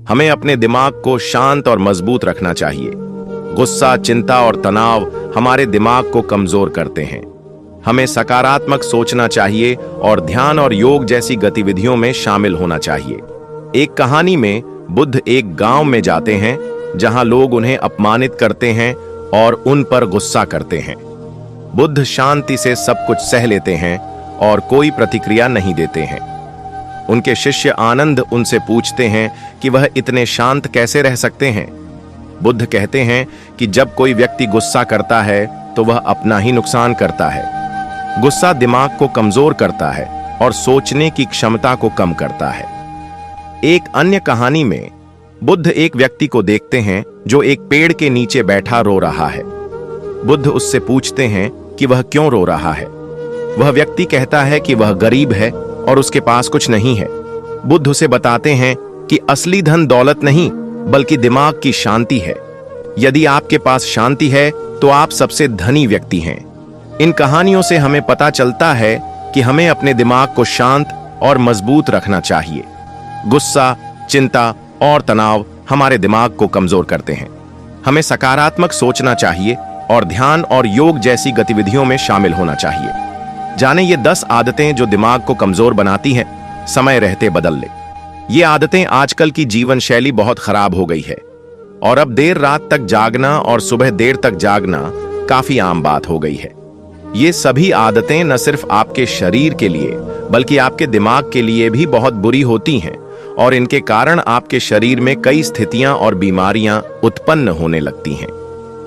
हमें अपने दिमाग को शांत और मजबूत रखना चाहिए। गुस्सा, चिंता और तनाव हमारे दिमाग को कमजोर करते हैं। हमें सकारात्मक सोचना चाहिए और ध्यान और योग जैसी गतिविधियों में शामिल होना चाहिए। एक कहानी में बुद्ध एक गांव में जाते हैं जहां लोग उन्हें अपमानित करते हैं और उन पर गुस्सा करते हैं। बुद्ध शांति से सब कुछ सह लेते हैं और कोई प्रतिक्रिया नहीं देते हैं। उनके शिष्य आनंद उनसे पूछते हैं कि वह इतने शांत कैसे रह सकते हैं। बुद्ध कहते हैं कि जब कोई व्यक्ति गुस्सा करता है तो वह अपना ही नुकसान करता है। गुस्सा दिमाग को कमजोर करता है और सोचने की क्षमता को कम करता है। एक अन्य कहानी में बुद्ध एक व्यक्ति को देखते हैं जो एक पेड़ के नीचे बैठा रो रहा है। बुद्ध उससे पूछते हैं कि वह क्यों रो रहा है। वह व्यक्ति कहता है कि वह गरीब है और उसके पास कुछ नहीं है। बुद्ध उसे बताते हैं कि असली धन दौलत नहीं बल्कि दिमाग की शांति है। यदि आपके पास शांति है तो आप सबसे धनी व्यक्ति हैं। इन कहानियों से हमें पता चलता है कि हमें अपने दिमाग को शांत और मजबूत रखना चाहिए। गुस्सा, चिंता और तनाव हमारे दिमाग को कमजोर करते हैं। हमें सकारात्मक सोचना चाहिए और ध्यान और योग जैसी गतिविधियों में शामिल होना चाहिए। जाने ये 10 आदतें जो दिमाग को कमजोर बनाती हैं, समय रहते बदल ले। ये आदतें आजकल की जीवन शैली बहुत खराब हो गई है और अब देर रात तक जागना और सुबह देर तक जागना काफी आम बात हो गई है। ये सभी आदतें न सिर्फ आपके शरीर के लिए बल्कि आपके दिमाग के लिए भी बहुत बुरी होती हैं और इनके कारण आपके शरीर में कई स्थितियां और बीमारियां उत्पन्न होने लगती हैं।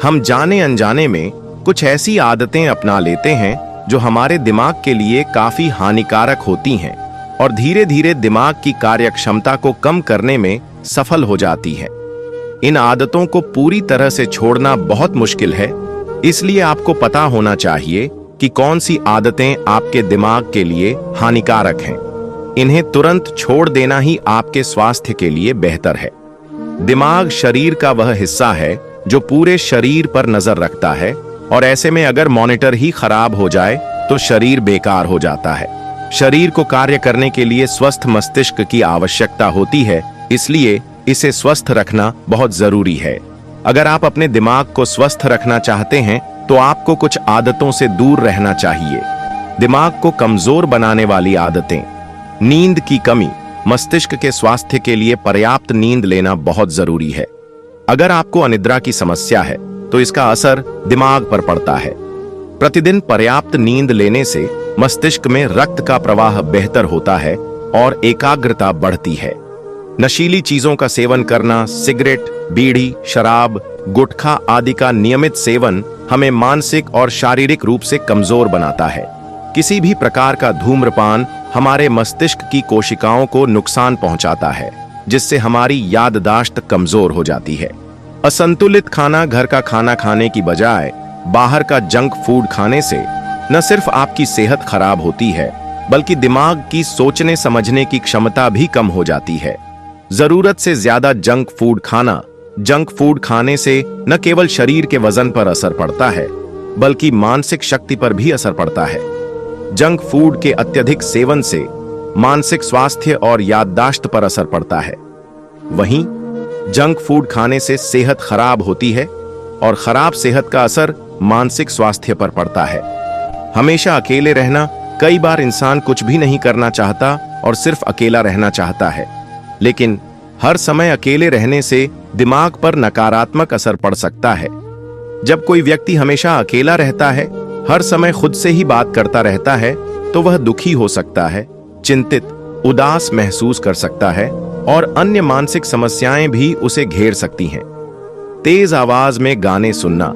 हम जाने अनजाने में कुछ ऐसी आदतें अपना लेते हैं जो हमारे दिमाग के लिए काफी हानिकारक होती हैं और धीरे धीरे दिमाग की कार्यक्षमता को कम करने में सफल हो जाती है। इन आदतों को पूरी तरह से छोड़ना बहुत मुश्किल है, इसलिए आपको पता होना चाहिए कि कौन सी आदतें आपके दिमाग के लिए हानिकारक हैं। इन्हें तुरंत छोड़ देना ही आपके स्वास्थ्य के लिए बेहतर है। दिमाग शरीर का वह हिस्सा है जो पूरे शरीर पर नजर रखता है और ऐसे में अगर मॉनिटर ही खराब हो जाए तो शरीर बेकार हो जाता है। शरीर को कार्य करने के लिए स्वस्थ मस्तिष्क की आवश्यकता होती है, इसलिए इसे स्वस्थ रखना बहुत जरूरी है। अगर आप अपने दिमाग को स्वस्थ रखना चाहते हैं तो आपको कुछ आदतों से दूर रहना चाहिए। दिमाग को कमजोर बनाने वाली आदतें। नींद की कमी। मस्तिष्क के स्वास्थ्य के लिए पर्याप्त नींद लेना बहुत जरूरी है। अगर आपको अनिद्रा की समस्या है तो इसका असर दिमाग पर पड़ता है। प्रतिदिन पर्याप्त नींद लेने से मस्तिष्क में रक्त का प्रवाह बेहतर होता है और एकाग्रता बढ़ती है। नशीली चीजों का सेवन करना, सिगरेट, बीड़ी, शराब, गुटखा आदि का नियमित सेवन हमें मानसिक और शारीरिक रूप से कमजोर बनाता है। किसी भी प्रकार का धूम्रपान हमारे मस्तिष्क की कोशिकाओं को नुकसान पहुंचाता है, जिससे हमारी याददाश्त कमजोर हो जाती है। असंतुलित खाना, घर का खाना खाने की बजाय बाहर का जंक फूड खाने से न सिर्फ आपकी सेहत खराब होती है बल्कि दिमाग की सोचने समझने की क्षमता भी कम हो जाती है। जरूरत से ज्यादा जंक फूड खाने से न केवल शरीर के वजन पर असर पड़ता है बल्कि मानसिक शक्ति पर भी असर पड़ता है। जंक फूड के अत्यधिक सेवन से मानसिक स्वास्थ्य और याददाश्त पर असर पड़ता है। वहीं जंक फूड खाने से सेहत खराब होती है और खराब सेहत का असर मानसिक स्वास्थ्य पर पड़ता है। हमेशा अकेले रहना। कई बार इंसान कुछ भी नहीं करना चाहता और सिर्फ अकेला रहना चाहता है, लेकिन हर समय अकेले रहने से दिमाग पर नकारात्मक असर पड़ सकता है। जब कोई व्यक्ति हमेशा अकेला रहता है, हर समय खुद से ही बात करता रहता है, तो वह दुखी हो सकता है, चिंतित, उदास महसूस कर सकता है और अन्य मानसिक समस्याएं भी उसे घेर सकती हैं। तेज आवाज में गाने सुनना।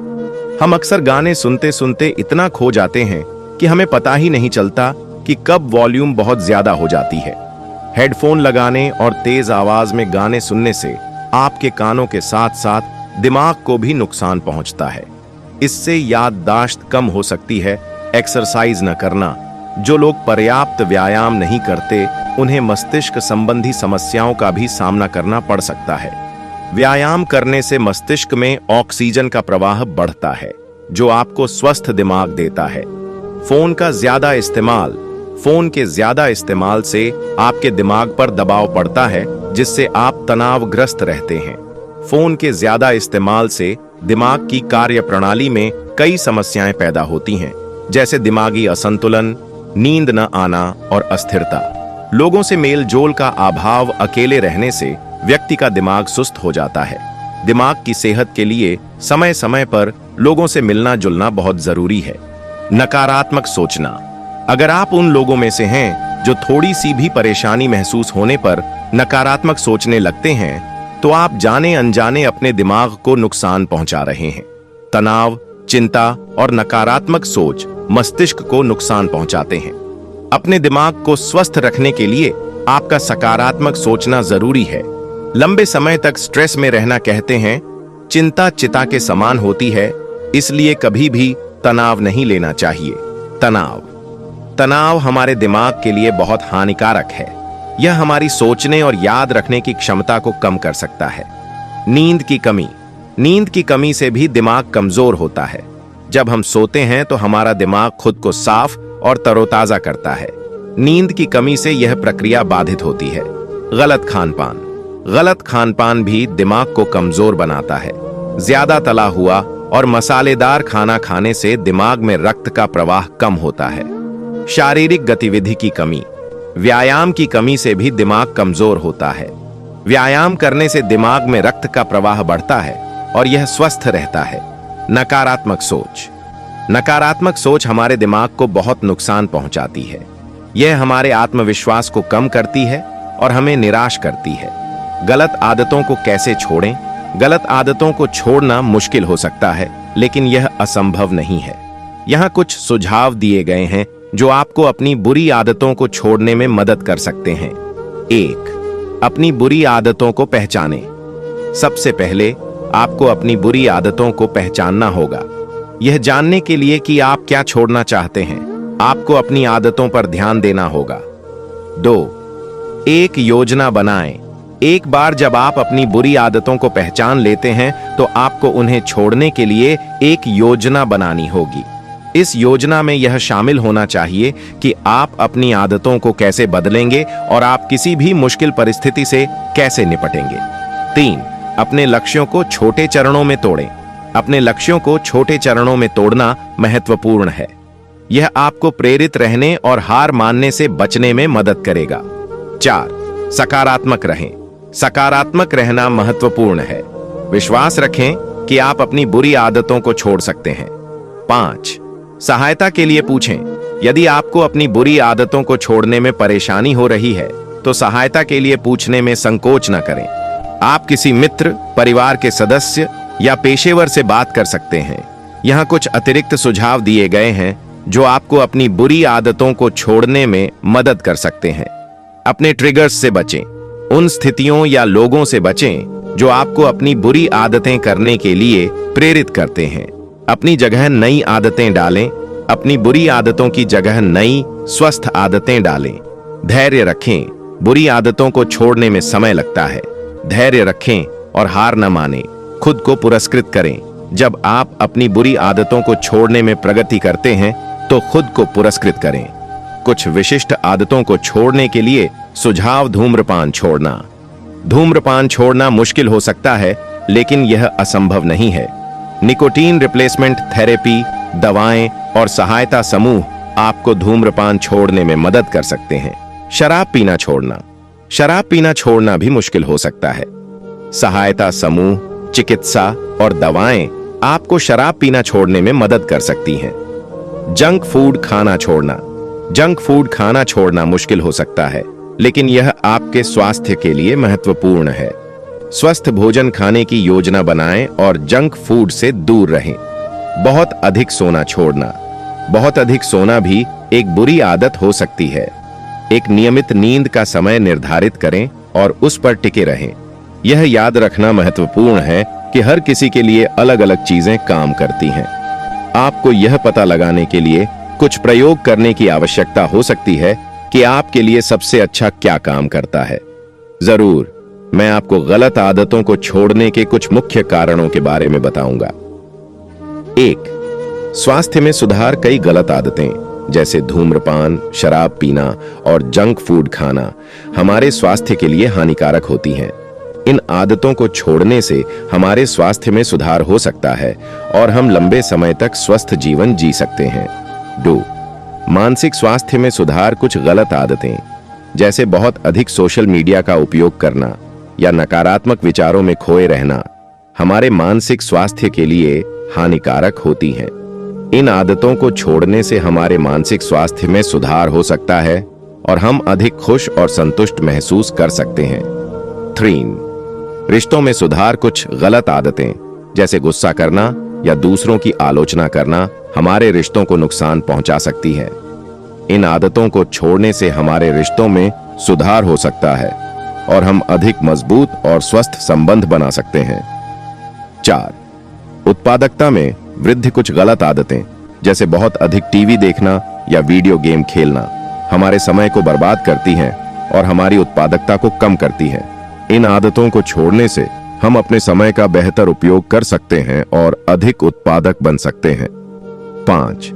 हम अक्सर गाने सुनते सुनते इतना खो जाते हैं कि हमें पता ही नहीं चलता कि कब वॉल्यूम बहुत ज्यादा हो जाती है। हेडफोन लगाने और तेज आवाज में गाने सुनने से आपके कानों के साथ साथ दिमाग को भी नुकसान पहुंचता है। इससे याददाश्त कम हो सकती है। एक्सरसाइज न करना। जो लोग पर्याप्त व्यायाम नहीं करते, उन्हें मस्तिष्क संबंधी समस्याओं का भी सामना करना पड़ सकता है। व्यायाम करने से मस्तिष्क में ऑक्सीजन का प्रवाह बढ़ता है, जो आपको स्वस्थ दिमाग देता है। फोन का ज्यादा इस्तेमाल। फोन के ज्यादा इस्तेमाल से आपके दिमाग पर दबाव पड़ता है, जिससे आप तनावग्रस्त रहते हैं। फोन के ज्यादा इस्तेमाल से दिमाग की कार्य प्रणाली में कई समस्याएं पैदा होती हैं, जैसे दिमागी असंतुलन, नींद न आना और अस्थिरता। लोगों से मेल जोल का अभाव, अकेले रहने से व्यक्ति का दिमाग सुस्त हो जाता है। दिमाग की सेहत के लिए समय समय पर लोगों से मिलना जुलना बहुत जरूरी है। नकारात्मक सोचना। अगर आप उन लोगों में से हैं जो थोड़ी सी भी परेशानी महसूस होने पर नकारात्मक सोचने लगते हैं, तो आप जाने अनजाने अपने दिमाग को नुकसान पहुंचा रहे हैं। तनाव, चिंता और नकारात्मक सोच मस्तिष्क को नुकसान पहुंचाते हैं। अपने दिमाग को स्वस्थ रखने के लिए आपका सकारात्मक सोचना जरूरी है। लंबे समय तक स्ट्रेस में रहना, कहते हैं, चिंता चिता के समान होती है, इसलिए कभी भी तनाव नहीं लेना चाहिए। तनाव हमारे दिमाग के लिए बहुत हानिकारक है। यह हमारी सोचने और याद रखने की क्षमता को कम कर सकता है। नींद की कमी से भी दिमाग कमजोर होता है। जब हम सोते हैं तो हमारा दिमाग खुद को साफ और तरोताजा करता है। नींद की कमी से यह प्रक्रिया बाधित होती है। गलत खानपान भी दिमाग को कमजोर बनाता है। ज्यादा तला हुआ और मसालेदार खाना खाने से दिमाग में रक्त का प्रवाह कम होता है। शारीरिक गतिविधि की कमी। व्यायाम की कमी से भी दिमाग कमजोर होता है। व्यायाम करने से दिमाग में रक्त का प्रवाह बढ़ता है और यह स्वस्थ रहता है। नकारात्मक सोच हमारे दिमाग को बहुत नुकसान पहुंचाती है। यह हमारे आत्मविश्वास को कम करती है और हमें निराश करती है। गलत आदतों को कैसे छोड़ें? गलत आदतों को छोड़ना मुश्किल हो सकता है, लेकिन यह असंभव नहीं है। यहाँ कुछ सुझाव दिए गए हैं जो आपको अपनी बुरी आदतों को छोड़ने में मदद कर सकते हैं। 1. अपनी बुरी आदतों को पहचानें। सबसे पहले आपको अपनी बुरी आदतों को पहचानना होगा। यह जानने के लिए कि आप क्या छोड़ना चाहते हैं, आपको अपनी आदतों पर ध्यान देना होगा। 2. एक योजना बनाएं। एक बार जब आप अपनी बुरी आदतों को पहचान लेते हैं, तो आपको उन्हें छोड़ने के लिए एक योजना बनानी होगी। इस योजना में यह शामिल होना चाहिए कि आप अपनी आदतों को कैसे बदलेंगे और आप किसी भी मुश्किल परिस्थिति से कैसे निपटेंगे। 3. अपने लक्ष्यों को छोटे चरणों में तोड़ें। अपने लक्ष्यों को छोटे चरणों में तोड़ना महत्वपूर्ण है। यह आपको प्रेरित रहने और हार मानने से बचने में मदद करेगा। 4. सकारात्मक रहें। सकारात्मक रहना महत्वपूर्ण है। विश्वास रखें कि आप अपनी बुरी आदतों को छोड़ सकते हैं। 5. सहायता के लिए पूछें। यदि आपको अपनी बुरी आदतों को छोड़ने में परेशानी हो रही है, तो सहायता के लिए पूछने में संकोच न करें। आप किसी मित्र, परिवार के सदस्य या पेशेवर से बात कर सकते हैं। यहाँ कुछ अतिरिक्त सुझाव दिए गए हैं जो आपको अपनी बुरी आदतों को छोड़ने में मदद कर सकते हैं। अपने ट्रिगर्स से बचें। उन स्थितियों या लोगों से बचें जो आपको अपनी बुरी आदतें करने के लिए प्रेरित करते हैं। अपनी जगह नई आदतें डालें। अपनी बुरी आदतों की जगह नई स्वस्थ आदतें डालें। धैर्य रखें। बुरी आदतों को छोड़ने में समय लगता है। धैर्य रखें और हार न मानें। खुद को पुरस्कृत करें। जब आप अपनी बुरी आदतों को छोड़ने में प्रगति करते हैं, तो खुद को पुरस्कृत करें। कुछ विशिष्ट आदतों को छोड़ने के लिए सुझाव। धूम्रपान छोड़ना। धूम्रपान छोड़ना मुश्किल हो सकता है, लेकिन यह असंभव नहीं है। निकोटीन रिप्लेसमेंट थेरेपी, दवाएं और सहायता समूह आपको धूम्रपान छोड़ने में मदद कर सकते हैं। शराब पीना छोड़ना। शराब पीना छोड़ना भी मुश्किल हो सकता है। सहायता समूह, चिकित्सा और दवाएं आपको शराब पीना छोड़ने में मदद कर सकती हैं। जंक फूड खाना छोड़ना। जंक फूड खाना छोड़ना मुश्किल हो सकता है, लेकिन यह आपके स्वास्थ्य के लिए महत्वपूर्ण है। स्वस्थ भोजन खाने की योजना बनाएं और जंक फूड से दूर रहें। बहुत अधिक सोना छोड़ना। बहुत अधिक सोना भी एक बुरी आदत हो सकती है। एक नियमित नींद का समय निर्धारित करें और उस पर टिके रहें। यह याद रखना महत्वपूर्ण है कि हर किसी के लिए अलग अलग चीजें काम करती हैं। आपको यह पता लगाने के लिए कुछ प्रयोग करने की आवश्यकता हो सकती है कि आपके लिए सबसे अच्छा क्या काम करता है। जरूर, मैं आपको गलत आदतों को छोड़ने के कुछ मुख्य कारणों के बारे में बताऊंगा। 1. स्वास्थ्य में सुधार। कई गलत आदतें जैसे धूम्रपान, शराब पीना और जंक फूड खाना हमारे स्वास्थ्य के लिए हानिकारक होती हैं। इन आदतों को छोड़ने से हमारे स्वास्थ्य में सुधार हो सकता है और हम लंबे समय तक स्वस्थ जीवन जी सकते हैं। 2. मानसिक स्वास्थ्य में सुधार। कुछ गलत आदतें जैसे बहुत अधिक सोशल मीडिया का उपयोग करना या नकारात्मक विचारों में खोए रहना हमारे मानसिक स्वास्थ्य के लिए हानिकारक होती हैं। इन आदतों को छोड़ने से हमारे मानसिक स्वास्थ्य में सुधार हो सकता है और हम अधिक खुश और संतुष्ट महसूस कर सकते हैं। 3. रिश्तों में सुधार। कुछ गलत आदतें जैसे गुस्सा करना या दूसरों की आलोचना करना हमारे रिश्तों को नुकसान पहुंचा सकती है। इन आदतों को छोड़ने से हमारे रिश्तों में सुधार हो सकता है और हम अधिक मजबूत और स्वस्थ संबंध बना सकते हैं। 4. उत्पादकता में वृद्धि। कुछ गलत आदतें जैसे बहुत अधिक टीवी देखना या वीडियो गेम खेलना हमारे समय को बर्बाद करती हैं और हमारी उत्पादकता को कम करती हैं। इन आदतों को छोड़ने से हम अपने समय का बेहतर उपयोग कर सकते हैं और अधिक उत्पादक बन सकते हैं। 5.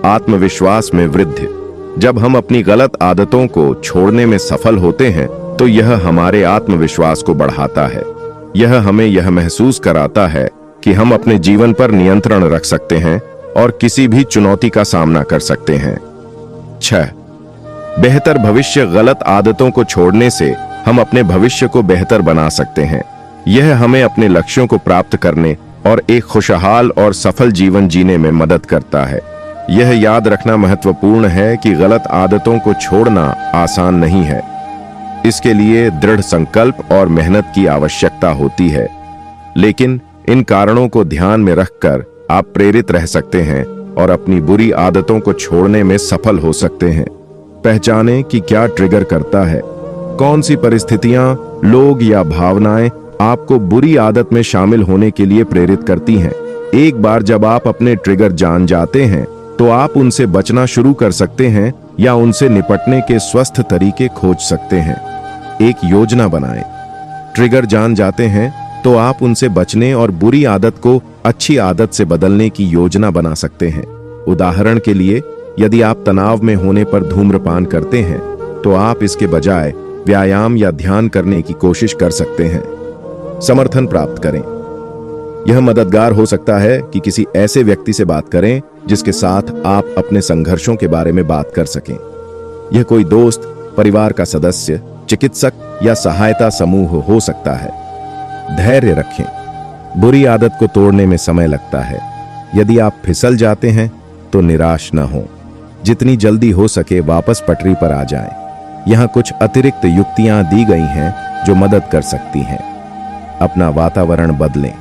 आत्मविश्वास में वृद्धि। जब हम अपनी गलत आदतों को छोड़ने में सफल होते हैं तो यह हमारे आत्मविश्वास को बढ़ाता है। यह हमें यह महसूस कराता है कि हम अपने जीवन पर नियंत्रण रख सकते हैं और किसी भी चुनौती का सामना कर सकते हैं। 6. बेहतर भविष्य। गलत आदतों को छोड़ने से हम अपने भविष्य को बेहतर बना सकते हैं। यह हमें अपने लक्ष्यों को प्राप्त करने और एक खुशहाल और सफल जीवन जीने में मदद करता है। यह याद रखना महत्वपूर्ण है कि गलत आदतों को छोड़ना आसान नहीं है। इसके लिए दृढ़ संकल्प और मेहनत की आवश्यकता होती है, लेकिन इन कारणों को ध्यान में रखकर आप प्रेरित रह सकते हैं और अपनी बुरी आदतों को छोड़ने में सफल हो सकते हैं। पहचानें कि क्या ट्रिगर करता है। कौन सी परिस्थितियां, लोग या भावनाएं आपको बुरी आदत में शामिल होने के लिए प्रेरित करती हैं। एक बार जब आप अपने ट्रिगर जान जाते हैं तो आप उनसे बचना शुरू कर सकते हैं या उनसे निपटने के स्वस्थ तरीके खोज सकते हैं। एक योजना बनाएं। ट्रिगर जान जाते हैं तो आप उनसे बचने और बुरी आदत को अच्छी आदत से बदलने की योजना बना सकते हैं। उदाहरण के लिए, यदि आप तनाव में होने पर धूम्रपान करते हैं तो आप इसके बजाय व्यायाम या ध्यान करने की कोशिश कर सकते हैं। समर्थन प्राप्त करें। यह मददगार हो सकता है कि किसी ऐसे व्यक्ति से बात करें जिसके साथ आप अपने संघर्षों के बारे में बात कर सकें। यह कोई दोस्त, परिवार का सदस्य, चिकित्सक या सहायता समूह हो सकता है। धैर्य रखें। बुरी आदत को तोड़ने में समय लगता है। यदि आप फिसल जाते हैं तो निराश न हो। जितनी जल्दी हो सके वापस पटरी पर आ जाएं। यहाँ कुछ अतिरिक्त युक्तियां दी गई हैं जो मदद कर सकती हैं। अपना वातावरण बदलें।